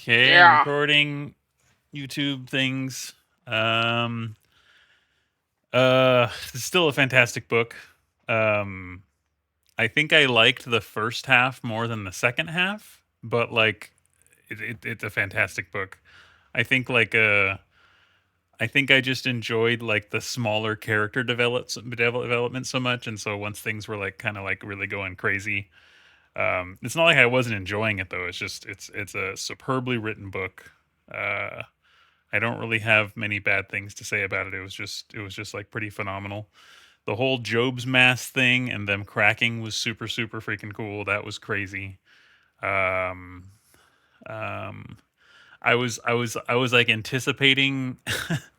Okay, I'm Yeah. recording YouTube things. Um, it's still a fantastic book. Um, I think I liked the first half more than the second half, but like, it's a fantastic book. I think like I think I just enjoyed like the smaller character development so much, and so once things were like kind of like really going crazy, it's not like I wasn't enjoying it though. It's just it's a superbly written book. Uh, I don't really have many bad things to say about it. It was just like pretty phenomenal. The whole Job's mask thing and them cracking was super freaking cool. That was crazy. Um, um, I was like anticipating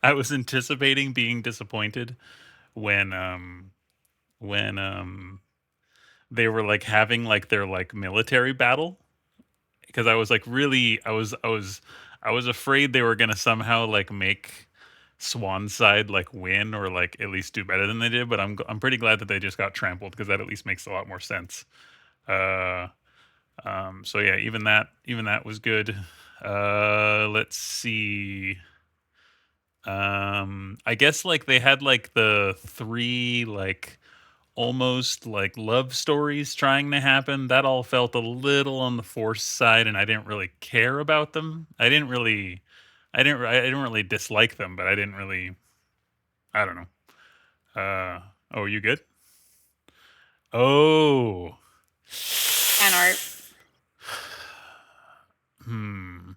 I was anticipating being disappointed when when they were like having like their like military battle, because I was like really I was afraid they were gonna somehow like make Swan's side like win or like at least do better than they did. But I'm pretty glad that they just got trampled, because that at least makes a lot more sense. Uh, so yeah, even that was good. Let's see. I guess like they had like the three like almost like love stories trying to happen. That all felt a little on the forced side, and I didn't really care about them. I didn't really dislike them, but I didn't really. I don't know. Oh, you good? Oh, Fan art. hmm.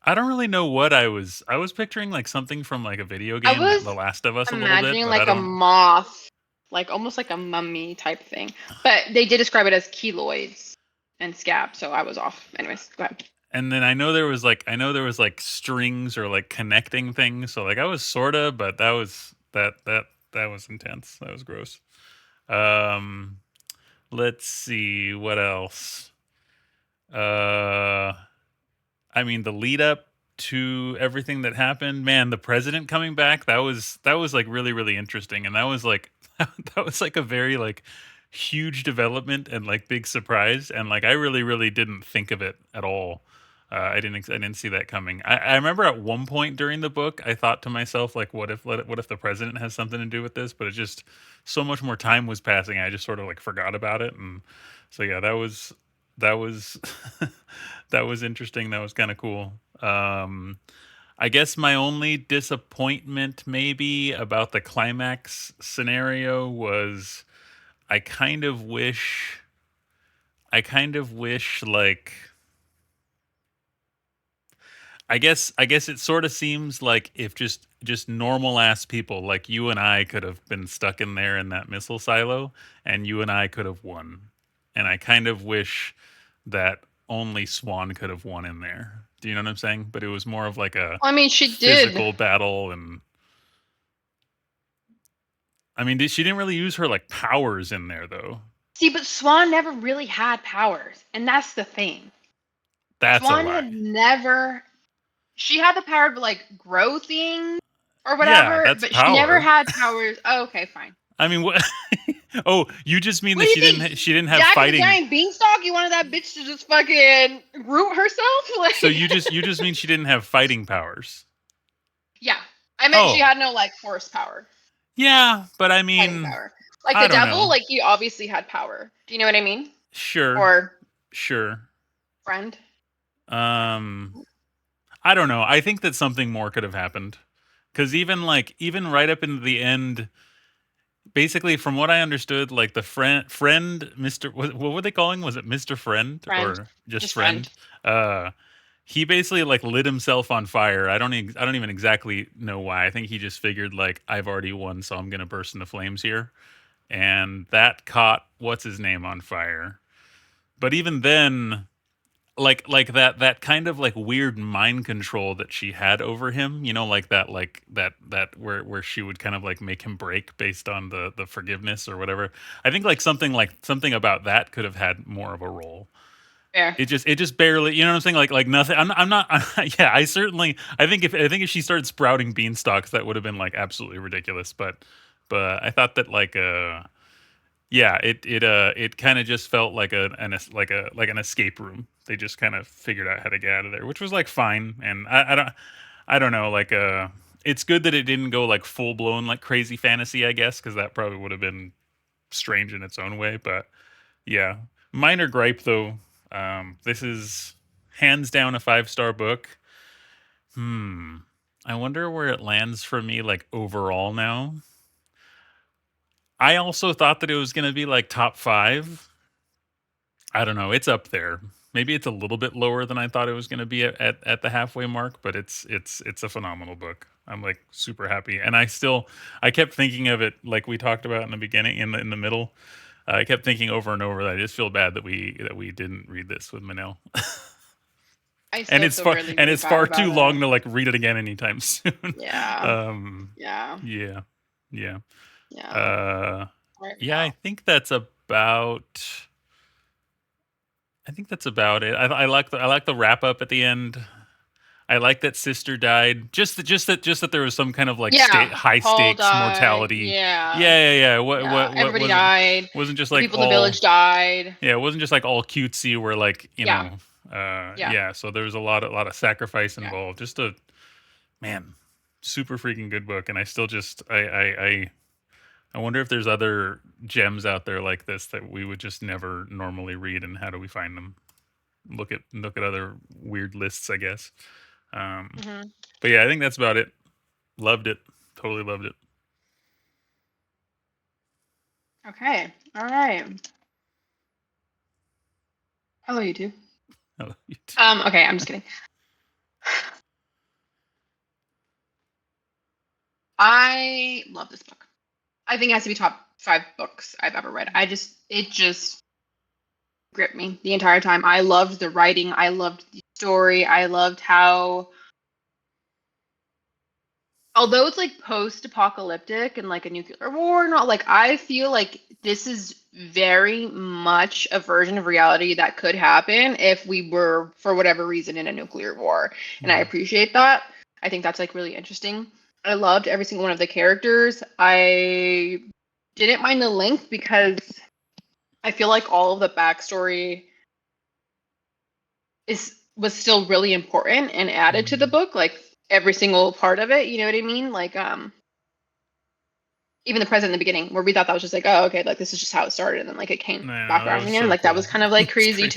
I don't really know what I was. I was picturing like something from like a video I game, The was Last of Us, a little bit, imagining but I like a don't. moth, like almost like a mummy type thing. But they did describe it as keloids and scab, so I was off. Anyways, go ahead. And then I know there was like strings or like connecting things. So like I was sorta, but that was intense. That was gross. Um, let's see what else. Uh, I mean the lead up to everything that happened, man. The president coming back, that was like really interesting, and that was like that was like a very like huge development and like big surprise, and like I really didn't think of it at all. I didn't see that coming. I remember at one point during the book, I thought to myself like, what if the president has something to do with this? But it just so much more time was passing. I just sort of like forgot about it, and so yeah, that was that was interesting. That was kind of cool. I guess my only disappointment maybe about the climax scenario was I kind of wish like I guess it sort of seems like if just normal ass people like you and I could have been stuck in there in that missile silo, and you and I could have won. And I kind of wish that only Swan could have won in there. Do you know what I'm saying? But it was more of like a I mean, she did. physical battle, and I mean, she didn't really use her like powers in there though. See, but Swan never really had powers, and that's the thing. That's a Swan lie. had never. She had the power to like grow things or Yeah, whatever, that's but she never power. had powers. Oh, okay, fine. I mean, what? Oh, you just mean What that do you she think? didn't have Jack of the fighting. Giant Beanstalk? You wanted that bitch to just fucking root herself? So Like, you just mean she didn't have fighting powers. yeah. I meant she Oh, had no like force power, yeah, but I fighting mean, power. Like I the don't devil, know. like he obviously had power. Do you know what I mean? Sure, Or sure. friend? Um, I don't know. I think that something more could have happened, because even right up into the end, basically from what I understood, like the friend Mister, what were they calling? Was it Mister Friend Friend. or just Just friend. Friend? Uh, he basically like lit himself on fire. I don't even exactly know why. I think he just figured like I've already won, so I'm gonna burst into flames here, and that caught what's his name on fire. But even then, like that kind of like weird mind control that she had over him, like that where she would kind of like make him break based on the forgiveness or whatever. I think like something about that could have had more of a role. Fair. It just barely, you know what I'm saying? Like nothing. I'm not. Yeah, I think if she started sprouting beanstalks, that would have been like absolutely ridiculous. But I thought that like Yeah, it kind of just felt like like an escape room. They just kind of figured out how to get out of there, which was like fine. And I don't know, like it's good that it didn't go like full blown like crazy fantasy, I guess, because that probably would have been strange in its own way. But yeah, minor gripe though. This is hands down a 5-star book. Hmm. I wonder where it lands for me, like overall now. I also thought that it was going to be like top 5. I don't know. It's up there. Maybe it's a little bit lower than I thought it was going to be at the halfway mark, but it's a phenomenal book. I'm like super happy, and I kept thinking of it like we talked about in the beginning, in the middle. I kept thinking over and over that I just feel bad that we didn't read this with Manel, I and still feel really, and really it's bad far about too it. long to like read it again anytime soon. Yeah. um, Yeah. yeah, yeah, Yeah. uh, Right. yeah. I think that's about it. I like the wrap up at the end. I like that sister died. Just that there was some kind of like Yeah. high Paul stakes died. mortality. Yeah. Yeah, yeah, yeah. Yeah. What Everybody died. wasn't just The like people in the all village died. yeah, it wasn't just like all cutesy where like, Yeah. Yeah. yeah, so there was a lot of sacrifice Yeah. involved. Just a man, super freaking good book and I still just I wonder if there's other gems out there like this that we would just never normally read and how do we find them? Look at other weird lists, I guess. Um, Hmm. but yeah, I think that's about it. Loved it. Totally loved it. Okay. All right. Hello, you two. I love you too. Okay, I'm just kidding. I love this book. I think it has to be top 5 books I've ever read. It just gripped me the entire time. I loved the writing. I loved the story. I loved how, although it's like post-apocalyptic and like a nuclear war, not like I feel like this is very much a version of reality that could happen if we were, for whatever reason, in a nuclear war. And I Mhm. appreciate that. I think that's like really interesting. I loved every single one of the characters. I didn't mind the length because I feel like all of the backstory is was still really important and added to the Mhm. book, like every single part of it. You know what I mean? Like even the present in the beginning, where we thought that was just like, oh, okay, like this is just how it started, and then like it came back Yeah, that around was again. so Like that was cool. kind of like It's crazy crazy.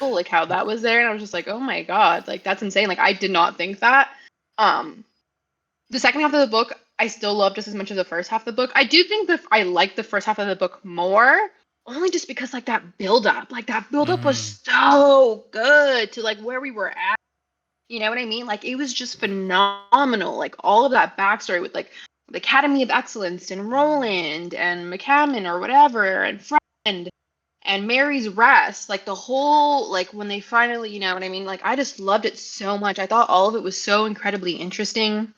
too, like how that was there, and I was just like, oh my god, like that's insane. Like I did not think that. Um, the second half of the book, I still love just as much as the first half of the book. I do think that I like the first half of the book more, only just because like that build up was Mhm. so good to like where we were at. You know what I mean? Like it was just phenomenal. Like all of that backstory with like the Academy of Excellence and Roland and McCammon or whatever and Friend and Mary's Rest. Like the whole like when they finally, you know what I mean? Like I just loved it so much. I thought all of it was so incredibly interesting.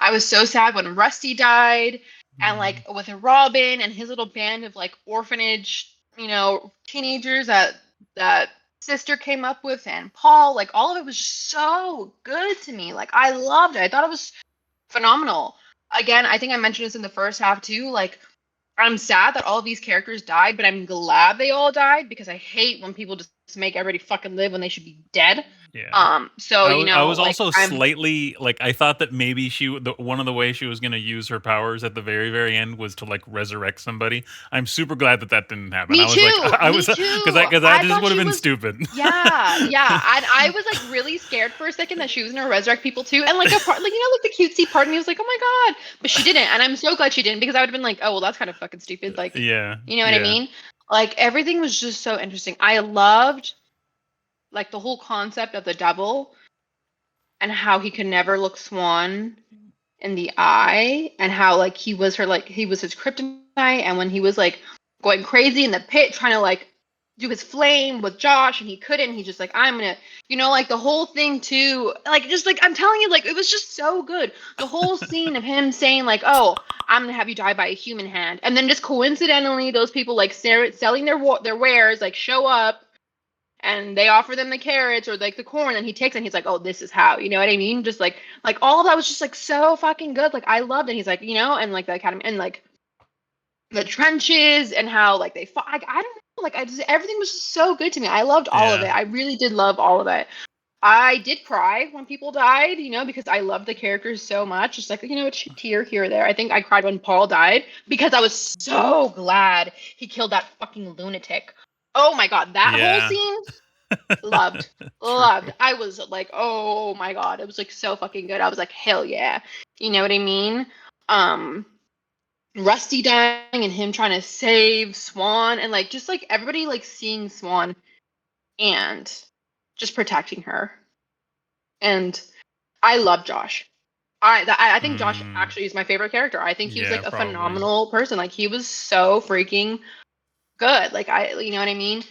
I was so sad when Rusty died, and Mhm. like with Robin and his little band of like orphanage, teenagers that sister came up with, and Paul, like all of it was just so good to me. Like I loved it. I thought it was phenomenal. Again, I think I mentioned this in the first half too. Like I'm sad that all of these characters died, but I'm glad they all died because I hate when people just make everybody fucking live when they should be dead. Yeah. So I was like also I'm slightly like I thought that maybe one of the ways she was going to use her powers at the very end was to like resurrect somebody. I'm super glad that that didn't happen. I Me was like too. I was Me too. because that I just thought would have she been was. stupid. Yeah, yeah. And I was like really scared for a second that she was gonna resurrect people too. And like a part, like like the cutesy part of me was like, oh my god. But she didn't, and I'm so glad she didn't because I would have been like, oh well, that's kind of fucking stupid. Like, Yeah. you know what I Yeah. mean? Like everything was just so interesting. I loved like the whole concept of the devil and how he could never look Swan in the eye, and how like he was his kryptonite, and when he was like going crazy in the pit trying to like do his flame with Josh and he couldn't, he's just like, I'm gonna, like the whole thing too, like just like I'm telling you, like it was just so good. The whole scene of him saying like, oh, I'm gonna have you die by a human hand, and then just coincidentally those people like selling their wares like show up and they offer them the carrots or like the corn and he takes it and he's like, oh, this is how, you know what I mean? Just like all of that was just like so fucking good. Like I loved it. He's like, and like the academy and like the trenches and how like they fought. I don't know, like everything was just so good to me. I loved all of it. Yeah. I really did love all of it. I did cry when people died, because I loved the characters so much. Just like, a tear here or there. I think I cried when Paul died because I was so glad he killed that fucking lunatic. Oh my god, that whole Yeah. scene, loved. True. Loved. I was like, oh my god, it was like so fucking good. I was like, hell yeah. You know what I mean? Rusty dying and him trying to save Swan and like just like everybody like seeing Swan and just protecting her. And I love Josh. I think Josh Mm, actually is my favorite character. I think he was yeah, like a probably. phenomenal person. Like he was so freaking good. Like you know what I mean?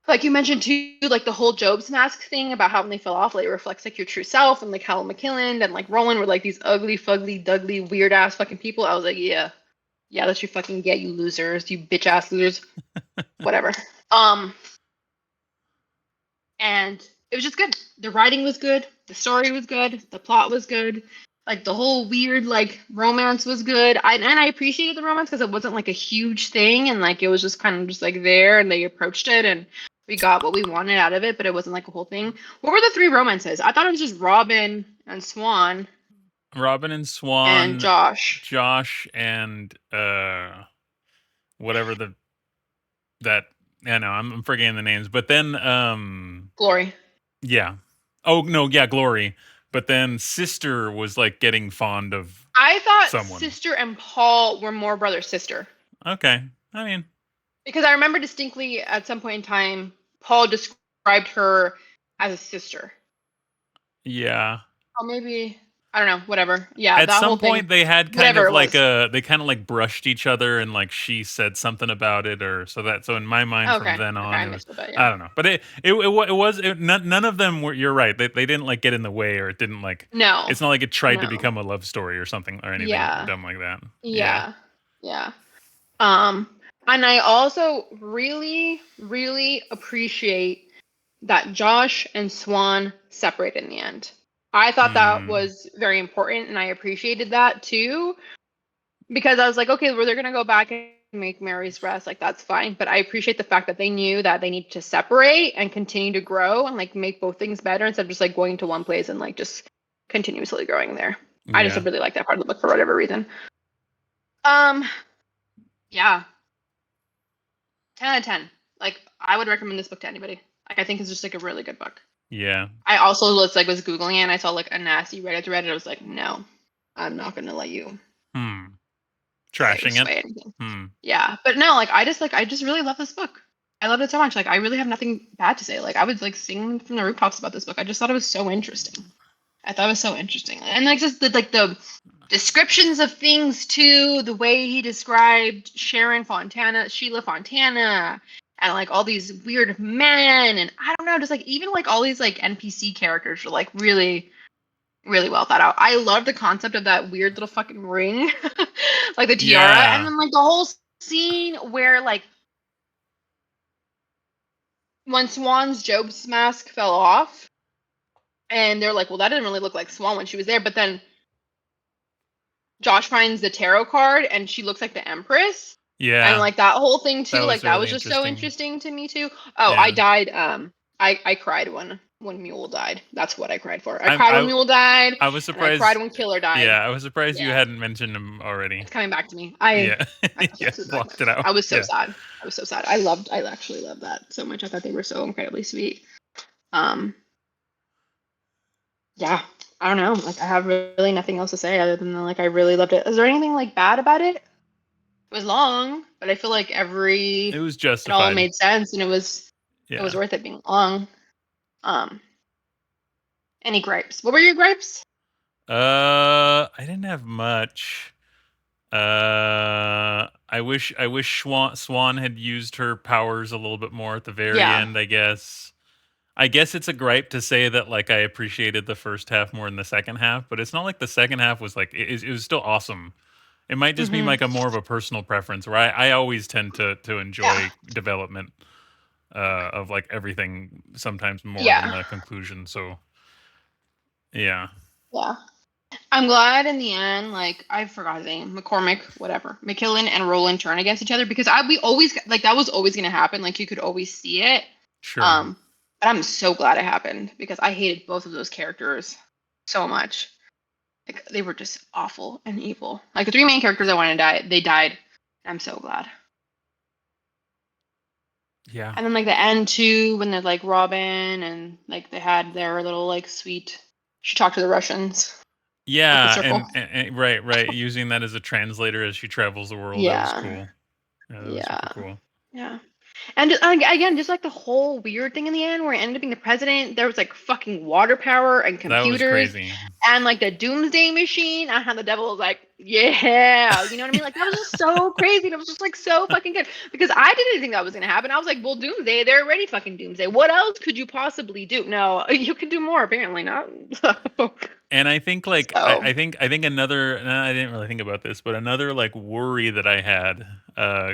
Like you mentioned too, like the whole Job's mask thing about how when they fell off, like it reflects like your true self, and like how McCammon and like Roland were like these ugly, fugly, dugly, weird ass fucking people. I was like, yeah, yeah, that's you fucking get, you losers, you bitch ass losers, whatever. Um, and it was just good. The writing was good, the story was good, the plot was good, like the whole weird like romance was good. I appreciated the romance because it wasn't like a huge thing, and like it was just kind of just like there, and they approached it, and we got what we wanted out of it, but it wasn't like a whole thing. What were the three romances? I thought it was just Robin and Swan Robin and and Swan, Josh. Josh, and whatever that I know, I'm forgetting the names. But then Glory. yeah. Oh no, yeah, Glory. But then Sister was like getting fond of I thought someone. Sister and Paul were more brother sister. Okay. I mean, Because I remember distinctly at some point in time, Paul described her as a sister. yeah. Oh, maybe I don't know. Whatever. Yeah, At that whole some thing. point they had kind Whatever of it like was. they kind of like brushed each other and like she said something about it or so in my mind from Okay. then Okay, on I it was missed a bit. Yeah. I don't know. But none of them were you're right. They didn't like get in the way or it didn't like No. it's not like it tried to No. become a love story or something or anything Yeah. dumb like that. Yeah. Yeah. Yeah. Um, and I also really, really appreciate that Josh and Swan separate in the end. I thought that Mm, was very important, and I appreciated that too. Because I was like, okay, well, they're gonna go back and make Mary's rest, like that's fine. But I appreciate the fact that they knew that they need to separate and continue to grow and like make both things better instead of just like going to one place and like just continuously growing there. I just yeah. really like that part of the book for whatever reason. Um, yeah, 10 out of 10. Like I would recommend this book to anybody. Like I think it's just like a really good book. Yeah. I also was googling it and I saw like a nasty Reddit thread and I was like, no, I'm not gonna let you Hmm. Trashing it. sway anything. Hmm. Yeah, but no, I just really love this book. I loved it so much. Like I really have nothing bad to say. Like I would like sing from the rooftops about this book. I just thought it was so interesting. I thought it was so interesting, and like just the descriptions of things too. The way he described Sheila Fontana, and like all these weird men, and I don't know, just like even like all these like NPC characters are like really really well thought out. I love the concept of that weird little fucking ring, like the tiara, and Yeah. then like the whole scene where like when Swan's Job's mask fell off, and they're like, well, that didn't really look like Swan when she was there, but then Josh finds the tarot card and she looks like the Empress. And Yeah. like that whole thing That too, like was that really was just so interesting. interesting to me too. Oh, I Yeah. died. I cried when Mule died. That's what I cried for. I I cried when I Mule died, I was and I cried surprised. when Killer died. Yeah, I was surprised you Yeah, hadn't mentioned him already. it's coming back to me. I Yeah. I felt Yeah, so bad. blocked it out. I was so Yeah. sad. I was so sad. I actually loved that so much. I thought they were so incredibly sweet. Um, yeah, I don't know. Like I have really nothing else to say other than like I really loved it. Is there anything like bad about it? It was long, but I feel like It was it all justified. made sense and it was Yeah. worth it being long. Um, any gripes? What were your gripes? I didn't have much. I wish Swan had used her powers a little bit more at the very Yeah. end, I guess. I guess it's a gripe to say that like I appreciated the first half more than the second half, but it's not like the second half was like it was still awesome. It might just be Hmm. like a more of a personal preference where I always tend to Yeah. enjoy development of like everything sometimes more than Yeah. the conclusion. So yeah. Yeah. I'm glad in the end, like I forgot his name, McCormick, whatever, McKillen and Roland turn against each other because we always like that was always gonna happen. Like you could always see it. Sure. Um, but I'm so glad it happened because I hated both of those characters so much. Like they were just awful and evil. Like the three main characters I wanted to die, they died. I'm so glad. Yeah. And then like the end too, when they're like Robin and like they had their little like sweet. She talked to the Russians with the Yeah, circle. and right, using that as a translator as she travels the world, that was Yeah, cool. Yeah, that was super yeah, cool. yeah. And again, just like the whole weird thing in the end where he ended up being the president, there was like fucking water power and That was computers crazy. and like the doomsday machine. And how the devil was like, yeah, you know what I mean? Like that was just so crazy. And it was just like so fucking good because I didn't think that was gonna happen. I was like, well, doomsday, they're already fucking doomsday. What else could you possibly do? No, you can do more apparently, not. And I think like So I think another I didn't really think about this, but another like worry that I had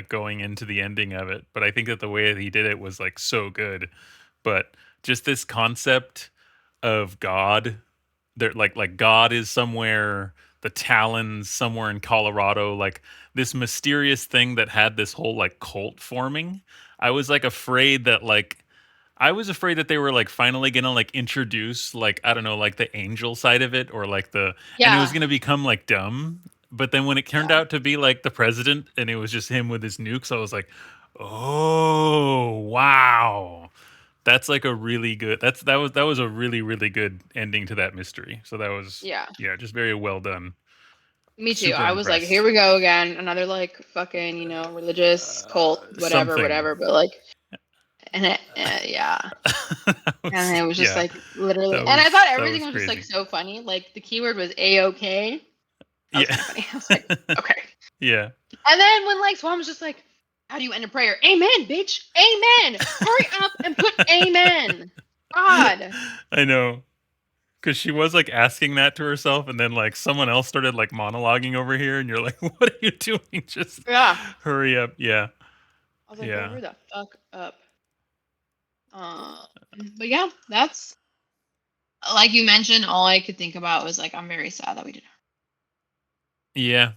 going into the ending of it, but I think that the way that he did it was like so good. But just this concept of God, there like God is somewhere, the Talons somewhere in Colorado, like this mysterious thing that had this whole like cult forming. I was like afraid that like I was afraid that they were like finally gonna like introduce like I don't know like the angel side of it or like the and it was yeah, gonna become like dumb. But then when it turned yeah, out to be like the president and it was just him with his nukes, I was like, oh wow, that's like a really good. That was a really good ending to that mystery. So that was yeah. yeah, just very well done. Me too. Super I was like, here impressed. we go again, another like fucking, religious cult, whatever, Something. whatever. But like, and yeah, That and was it was just yeah. like literally, and I thought That everything was was just like crazy. so funny. Like the keyword was a okay. That was Yeah. kind of funny. I was like, okay. Yeah. And then when like Swan was just like, how do you end a prayer? Amen, bitch. Amen. Hurry up and put amen. God. I know. Because she was like asking that to herself, and then like someone else started like monologuing over here, and you're like, "What are you doing? Just Yeah. hurry up!" Yeah, I was like, girl, yeah, hurry the fuck up. But yeah, that's like you mentioned. All I could think about was like, I'm very sad that we did. yeah,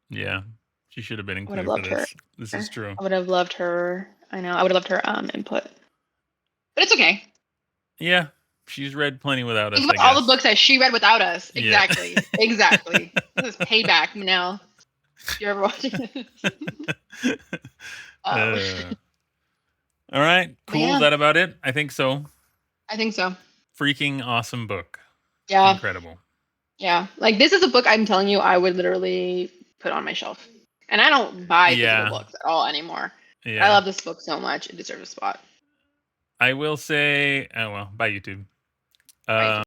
yeah. She should have been I would have included for loved her. this. This is true. I would have loved her. I know. I would have loved her input. But it's okay. Yeah, she's read plenty without Think us, I about all the guess. books that she read without us. Yeah. Exactly. Exactly. This is payback now. If you're ever watching this. um, uh, all right, but cool. Is yeah, that about it? I think so. I think so. Freaking awesome book. Yeah. Incredible. Yeah. Like this is a book I'm telling you I would literally put on my shelf. And I don't buy physical Yeah, books at all anymore. I yeah. love this book so much. It deserves a spot. I will say, oh well, bye YouTube. Bye. Um,